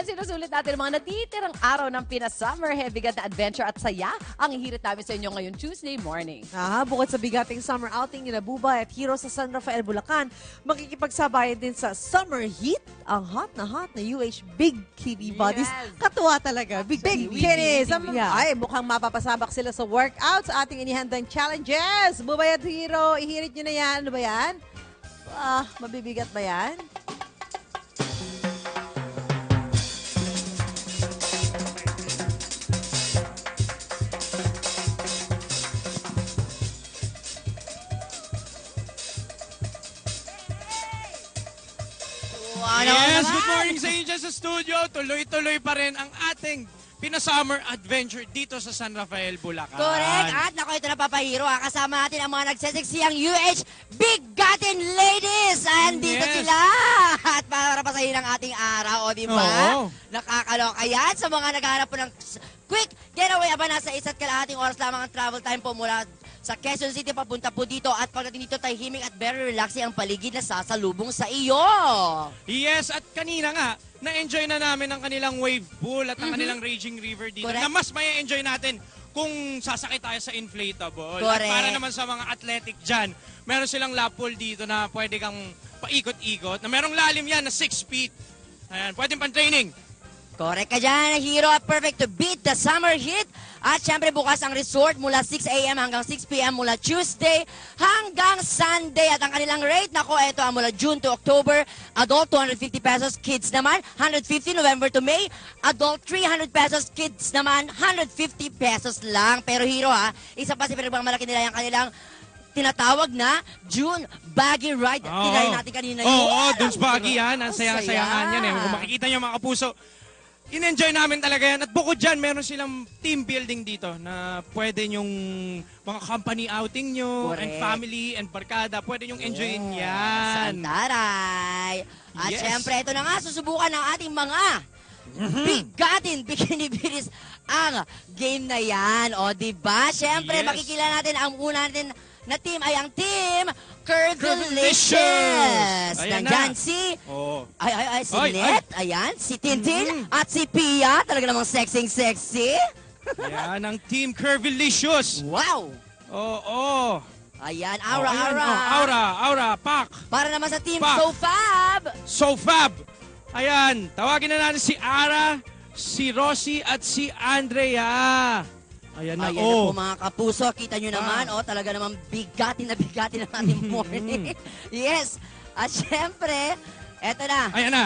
Ngayon, sinusulit natin ang mga natitirang araw ng Pina-Summer Bigat na adventure at saya ang ihirit namin sa inyo ngayong Tuesday morning. Bukod sa bigating summer outing nila Bubay at Hero sa San Rafael, Bulacan, makikipagsabayan din sa summer heat ang hot na UH Bikini Bodies. Yes. Katuwa talaga. Bikinis. Yeah. Ay, mukhang mapapasabak sila sa workout sa ating inihandang challenges. Bubay at Hero, ihirit nyo na yan. Ano ba yan? Mabibigat ba yan? Yes, good morning sa inyo dyan sa studio. Tuloy-tuloy pa rin ang ating Pina-Summer Adventure dito sa San Rafael, Bulacan. Correct. At naku, ito na papahiro. Kasama natin ang mga nagsasexy ang UH Bigatin Ladies. Andito Yes. sila. At para pasahin ang ating araw, o diba? Oo. Nakakaloka yan sa mga naghahanap po ng quick getaway. Aba, nasa 1.5 oras lamang ang travel time po mula sa Quezon City papunta po dito. At pagdating dito, tahimik at very relaxing ang paligid na sasalubong sa iyo. Yes, at kanina nga, na-enjoy na namin ang kanilang wave pool at ang kanilang raging river dito. Correct. Na mas may enjoy natin kung sasakay tayo sa inflatable. Correct. At para naman sa mga athletic dyan, meron silang lap pool dito na pwede kang paikot-ikot. Na merong lalim yan na 6 feet. Ayan, pwede pang training. Correct ka dyan, Hero. Perfect to beat the summer heat. At syempre bukas ang resort mula 6 a.m. hanggang 6 p.m. mula Tuesday hanggang Sunday. At ang kanilang rate, nako, ito ang mula June to October. Adult, 250 pesos. Kids naman, 150 November to May. Adult, 300 pesos. Kids naman, 150 pesos lang. Pero Hero, isa pa si malaki nila yung kanilang tinatawag na June Baggy Ride. Tinayin natin kanina yun. Oo, Dunes Baggy yan. Ang saya-sayangan yan eh. Kung makikita nyo mga kapuso, in-enjoy namin talaga yan. At bukod dyan, meron silang team building dito na pwede nyong mga company outing nyo, Correct. and family, and barkada, pwede nyong enjoyin yan. Santaray. At Yes. syempre, ito na nga, susubukan ng ating mga bigatin Bikini Beauties ang game na yan. O, diba? Syempre, Yes. makikilala natin ang una natin na team ay ang team Curvilicious. Curvilicious. Ayan Nandyan na. si Oo. si Ay, Net, ayan, si Tintin, at si Pia, talaga namang sexy. Yan ang team Curvilicious. Wow! Oo. Ayan, Oh, ayan, Aura, Pak, Para naman sa team Pak. SoFab. Sofab. Ayan, tawagin na natin si Ara, si Rosie, at si Andrea. Ayan na, Ayan na po mga kapuso, kita nyo naman, talaga namang bigatin na ating morning. Yes, at syempre, eto na. Ayan na.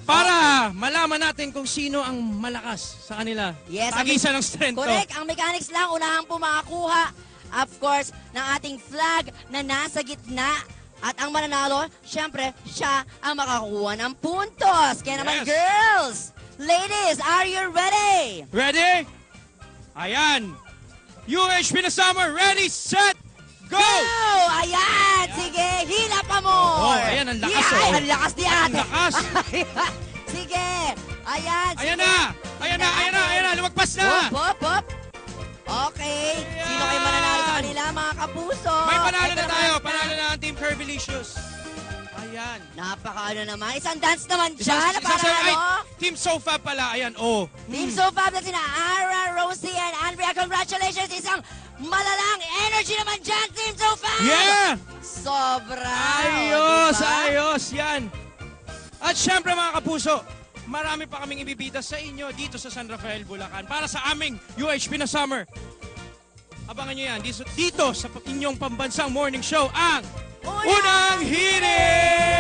Para malaman natin kung sino ang malakas sa kanila. Yes, Tagisan ng strength. Correct, ang mechanics lang, unahan po makakuha, of course, ng ating flag na nasa gitna. At ang mananalo, syempre, siya ang makakuha ng puntos. Kaya naman, Yes. girls, ladies, are you ready? Ready? Ayan. UH Pina-Summer, ready, set, go! Go! Ayan! Sige, hila pa mo! Oh, ayan, ang lakas, Yeah, oh. ang lakas ni ate. Ang lakas. Ayan. Sige. Ayan. Ayan sige. na, lumagpas na. Hop. Okay. Ayan. Sino kayo mananalo sa kanila, mga kapuso? May panalo Ito na tayo, naman. panalo na ang team Curvilicious. Ayan. Napakaano naman. Isang dance naman dyan. Para ay, ano? Team SoFab pala, ayan, oh. Team SoFab na sina Ara, Rosie, and Andrea. Congratulations. Isang malalang energy naman dyan, Team SoFab. Yeah! Sobra. Ayos, diba? ayos, yan. At syempre mga kapuso, marami pa kaming ibibida sa inyo dito sa San Rafael, Bulacan para sa aming UH Pina-Summer. Abangan nyo yan dito sa inyong pambansang morning show, ang Unang Hirit!